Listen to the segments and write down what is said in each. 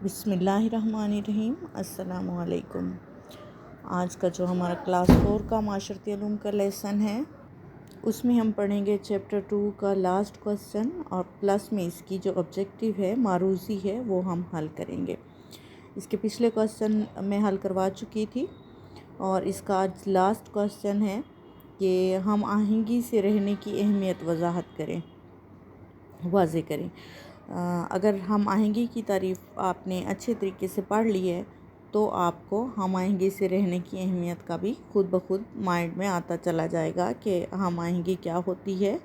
بسم اللہ الرحمن الرحیم۔ السلام علیکم۔ آج کا جو ہمارا کلاس 4 کا معاشرتی علوم کا لیسن ہے اس میں ہم پڑھیں گے چیپٹر 2 کا لاسٹ کوسچن، اور پلس میں اس کی جو آبجیکٹیو ہے معروضی ہے وہ ہم حل کریں گے۔ اس کے پچھلے کوسچن میں حل کروا چکی تھی، اور اس کا آج لاسٹ کوسچن ہے کہ ہم آہنگی سے رہنے کی اہمیت واضح کریں۔ اگر ہم آہنگی کی تعریف آپ نے اچھے طریقے سے پڑھ لی ہے تو آپ کو ہم آہنگی سے رہنے کی اہمیت کا بھی خود بخود مائنڈ میں آتا چلا جائے گا کہ ہم آہنگی کیا ہوتی ہے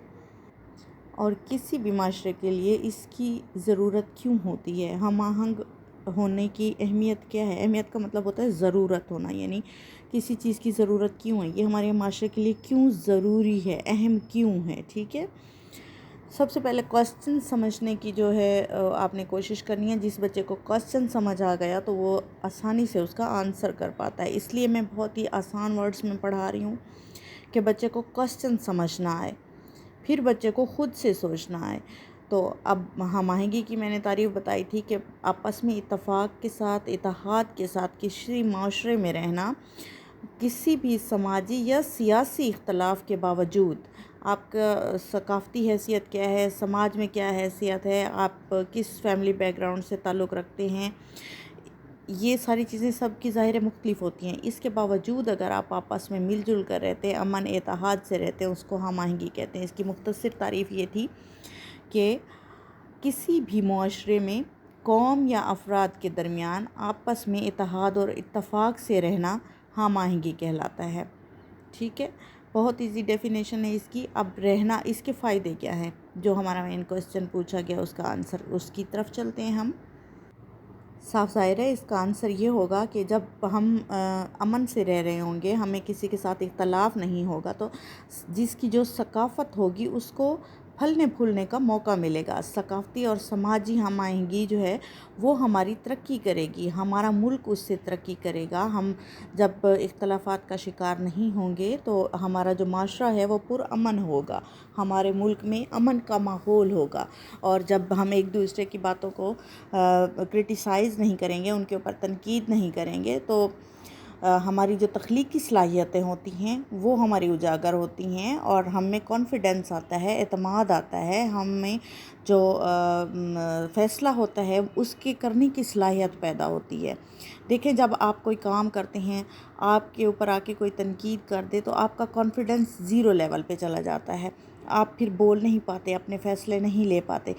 اور کسی بھی معاشرے کے لیے اس کی ضرورت کیوں ہوتی ہے۔ ہم آہنگ ہونے کی اہمیت کیا ہے؟ اہمیت کا مطلب ہوتا ہے ضرورت ہونا، یعنی کسی چیز کی ضرورت کیوں ہے، یہ ہمارے معاشرے کے لیے کیوں ضروری ہے، اہم کیوں ہے۔ ٹھیک ہے، سب سے پہلے کوسچن سمجھنے کی جو ہے آپ نے کوشش کرنی ہے۔ جس بچے کو کوسچن سمجھ آ گیا تو وہ آسانی سے اس کا آنسر کر پاتا ہے، اس لیے میں بہت ہی آسان ورڈز میں پڑھا رہی ہوں کہ بچے کو کوسچن سمجھنا آئے، پھر بچے کو خود سے سوچنا آئے۔ تو اب ہم آہنگی کی میں نے تعریف بتائی تھی کہ آپس میں اتفاق کے ساتھ، اتحاد کے ساتھ کسی معاشرے میں رہنا، کسی بھی سماجی یا سیاسی اختلاف کے باوجود۔ آپ کا ثقافتی حیثیت کیا ہے، سماج میں کیا حیثیت ہے، آپ کس فیملی بیک گراؤنڈ سے تعلق رکھتے ہیں، یہ ساری چیزیں سب کی ظاہر مختلف ہوتی ہیں۔ اس کے باوجود اگر آپ آپس میں مل جل کر رہتے ہیں، امن اتحاد سے رہتے ہیں، اس کو ہم آہنگی کہتے ہیں۔ اس کی مختصر تعریف یہ تھی کہ کسی بھی معاشرے میں قوم یا افراد کے درمیان آپس میں اتحاد اور اتفاق سے رہنا ہم آہنگی کہلاتا ہے۔ ٹھیک ہے، بہت ایزی ڈیفینیشن ہے اس کی۔ اب رہنا، اس کے فائدے کیا ہیں، جو ہمارا مین کوسچن پوچھا گیا اس کا آنسر، اس کی طرف چلتے ہیں ہم۔ صاف ظاہر ہے اس کا آنسر یہ ہوگا کہ جب ہم امن سے رہ رہے ہوں گے، ہمیں کسی کے ساتھ اختلاف نہیں ہوگا، تو جس کی جو ثقافت ہوگی اس کو پھلنے پھولنے کا موقع ملے گا۔ ثقافتی اور سماجی ہم آہنگی جو ہے وہ ہماری ترقی کرے گی، ہمارا ملک اس سے ترقی کرے گا۔ ہم جب اختلافات کا شکار نہیں ہوں گے تو ہمارا جو معاشرہ ہے وہ پرامن ہوگا، ہمارے ملک میں امن کا ماحول ہوگا۔ اور جب ہم ایک دوسرے کی باتوں کو کرٹیسائز نہیں کریں گے، ان کے اوپر تنقید نہیں کریں گے، تو ہماری جو تخلیقی صلاحیتیں ہوتی ہیں وہ ہماری اجاگر ہوتی ہیں، اور ہم میں کانفیڈنس آتا ہے، اعتماد آتا ہے، ہم میں جو فیصلہ ہوتا ہے اس کے کرنے کی صلاحیت پیدا ہوتی ہے۔ دیکھیں، جب آپ کوئی کام کرتے ہیں، آپ کے اوپر آ کے کوئی تنقید کر دے تو آپ کا کانفیڈنس 0 لیول پہ چلا جاتا ہے، آپ پھر بول نہیں پاتے، اپنے فیصلے نہیں لے پاتے۔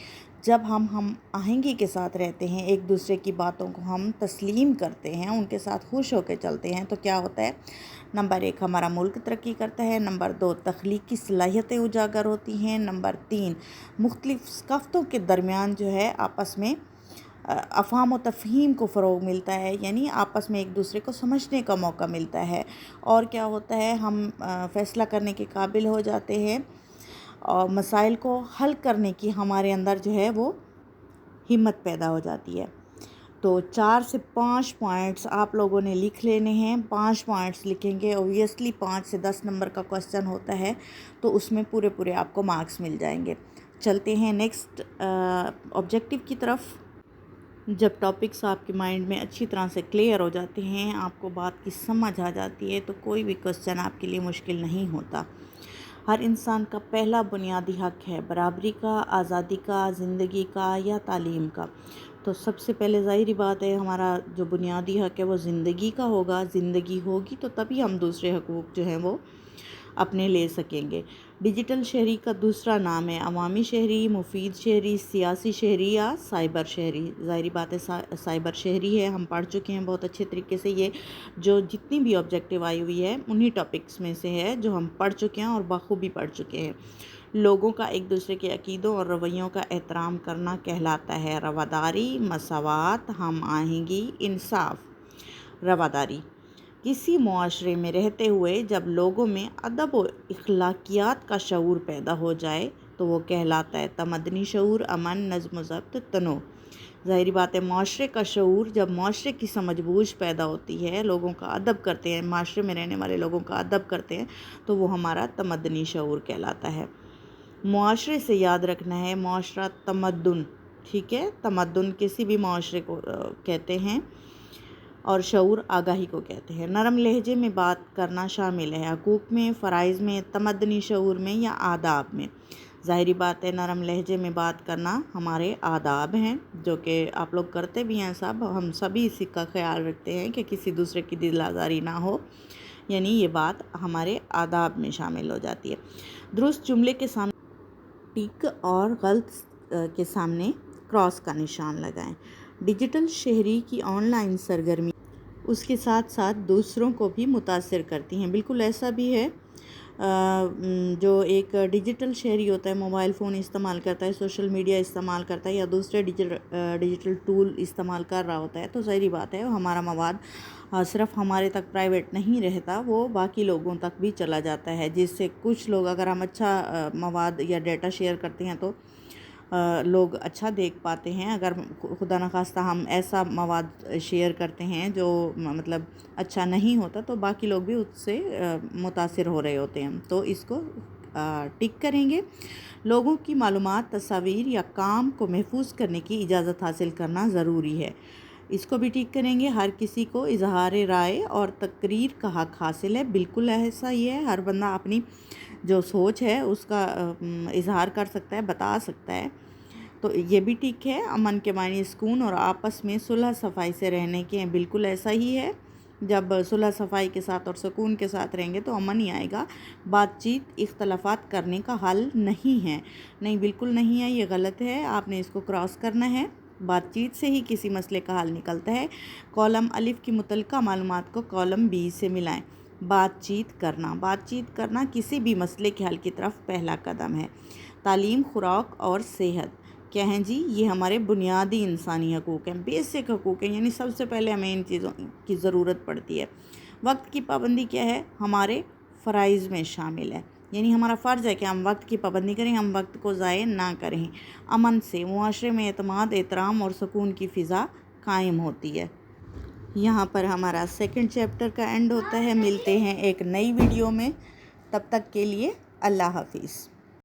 جب ہم آہنگی کے ساتھ رہتے ہیں، ایک دوسرے کی باتوں کو ہم تسلیم کرتے ہیں، ان کے ساتھ خوش ہو کے چلتے ہیں، تو کیا ہوتا ہے؟ نمبر 1، ہمارا ملک ترقی کرتا ہے۔ نمبر 2، تخلیقی صلاحیتیں اجاگر ہوتی ہیں۔ نمبر 3، مختلف ثقافتوں کے درمیان جو ہے آپس میں افہام و تفہیم کو فروغ ملتا ہے، یعنی آپس میں ایک دوسرے کو سمجھنے کا موقع ملتا ہے۔ اور کیا ہوتا ہے؟ ہم فیصلہ کرنے کے قابل ہو جاتے ہیں، اور مسائل کو حل کرنے کی ہمارے اندر جو ہے وہ ہمت پیدا ہو جاتی ہے۔ تو 4 سے 5 پوائنٹس آپ لوگوں نے لکھ لینے ہیں۔ 5 پوائنٹس لکھیں گے، اوبویسلی 5 سے 10 نمبر کا کوسچن ہوتا ہے تو اس میں پورے آپ کو مارکس مل جائیں گے۔ چلتے ہیں نیکسٹ آبجیکٹیو کی طرف۔ جب ٹاپکس آپ کے مائنڈ میں اچھی طرح سے کلیئر ہو جاتے ہیں، آپ کو بات کی سمجھ آ جاتی ہے، تو کوئی بھی کوسچن آپ کے لیے مشکل نہیں ہوتا۔ ہر انسان کا پہلا بنیادی حق ہے برابری کا، آزادی کا، زندگی کا یا تعلیم کا۔ تو سب سے پہلے ظاہری بات ہے، ہمارا جو بنیادی حق ہے وہ زندگی کا ہوگا۔ زندگی ہوگی تو تبھی ہم دوسرے حقوق جو ہیں وہ اپنے لے سکیں گے۔ ڈیجیٹل شہری کا دوسرا نام ہے عوامی شہری، مفید شہری، سیاسی شہری یا سائبر شہری۔ ظاہری بات ہے سائبر شہری ہے، ہم پڑھ چکے ہیں بہت اچھے طریقے سے۔ یہ جو جتنی بھی آبجیکٹیو آئی ہوئی ہے انہی ٹاپکس میں سے ہے جو ہم پڑھ چکے ہیں اور بخوبی پڑھ چکے ہیں۔ لوگوں کا ایک دوسرے کے عقیدوں اور رویوں کا احترام کرنا کہلاتا ہے رواداری، مساوات، ہم آہنگی، انصاف۔ رواداری، کسی معاشرے میں رہتے ہوئے جب لوگوں میں ادب و اخلاقیات کا شعور پیدا ہو جائے تو وہ کہلاتا ہے تمدنی شعور، امن، نظم و ضبط، تنوع۔ ظاہری بات ہے، معاشرے کا شعور، جب معاشرے کی سمجھ بوجھ پیدا ہوتی ہے، لوگوں کا ادب کرتے ہیں، معاشرے میں رہنے والے لوگوں کا ادب کرتے ہیں، تو وہ ہمارا تمدنی شعور کہلاتا ہے۔ معاشرے سے یاد رکھنا ہے، معاشرہ تمدن، ٹھیک ہے، تمدن کسی بھی معاشرے کو کہتے ہیں، اور شعور آگاہی کو کہتے ہیں۔ نرم لہجے میں بات کرنا شامل ہے حقوق میں، فرائض میں، تمدنی شعور میں یا آداب میں۔ ظاہری بات ہے نرم لہجے میں بات کرنا ہمارے آداب ہیں، جو کہ آپ لوگ کرتے بھی ہیں سب، ہم سبھی اسی کا خیال رکھتے ہیں کہ کسی دوسرے کی دل آزاری نہ ہو، یعنی یہ بات ہمارے آداب میں شامل ہو جاتی ہے۔ درست جملے کے سامنے ٹک اور غلط کے سامنے کراس کا نشان لگائیں۔ ڈیجیٹل شہری کی آن لائن سرگرمی اس کے ساتھ ساتھ دوسروں کو بھی متاثر کرتی ہیں۔ بالکل ایسا بھی ہے، جو ایک ڈیجیٹل شہری ہوتا ہے، موبائل فون استعمال کرتا ہے، سوشل میڈیا استعمال کرتا ہے یا دوسرے ڈیجیٹل ٹول استعمال کر رہا ہوتا ہے، تو ظاہری بات ہے ہمارا مواد صرف ہمارے تک پرائیویٹ نہیں رہتا، وہ باقی لوگوں تک بھی چلا جاتا ہے، جس سے کچھ لوگ، اگر ہم اچھا مواد یا ڈیٹا شیئر کرتے ہیں تو لوگ اچھا دیکھ پاتے ہیں۔ اگر خدا نخواستہ ہم ایسا مواد شیئر کرتے ہیں جو مطلب اچھا نہیں ہوتا، تو باقی لوگ بھی اس سے متاثر ہو رہے ہوتے ہیں، تو اس کو ٹک کریں گے۔ لوگوں کی معلومات، تصاویر یا کام کو محفوظ کرنے کی اجازت حاصل کرنا ضروری ہے، اس کو بھی ٹک کریں گے۔ ہر کسی کو اظہار رائے اور تقریر کا حق حاصل ہے، بالکل ایسا ہی ہے، ہر بندہ اپنی جو سوچ ہے اس کا اظہار کر سکتا ہے، بتا سکتا ہے، تو یہ بھی ٹھیک ہے۔ امن کے معنی سکون اور آپس میں صلح صفائی سے رہنے کے ہیں، بالکل ایسا ہی ہے، جب صلح صفائی کے ساتھ اور سکون کے ساتھ رہیں گے تو امن ہی آئے گا۔ بات چیت اختلافات کرنے کا حل نہیں ہے، نہیں بالکل نہیں ہے، یہ غلط ہے، آپ نے اس کو کراس کرنا ہے۔ بات چیت سے ہی کسی مسئلے کا حل نکلتا ہے۔ کالم الف کی متعلقہ معلومات کو کالم بی سے ملائیں۔ بات چیت کرنا کسی بھی مسئلے کے حل کی طرف پہلا قدم ہے۔ تعلیم، خوراک اور صحت، کیا ہیں جی؟ یہ ہمارے بنیادی انسانی حقوق ہیں، بیسک حقوق ہیں، یعنی سب سے پہلے ہمیں ان چیزوں کی ضرورت پڑتی ہے۔ وقت کی پابندی کیا ہے؟ ہمارے فرائض میں شامل ہے، یعنی ہمارا فرض ہے کہ ہم وقت کی پابندی کریں، ہم وقت کو ضائع نہ کریں۔ امن سے معاشرے میں اعتماد، احترام اور سکون کی فضا قائم ہوتی ہے۔ یہاں پر ہمارا سیکنڈ چیپٹر کا اینڈ ہوتا ہے۔ ملتے ہیں ایک نئی ویڈیو میں، تب تک کے لیے اللہ حافظ۔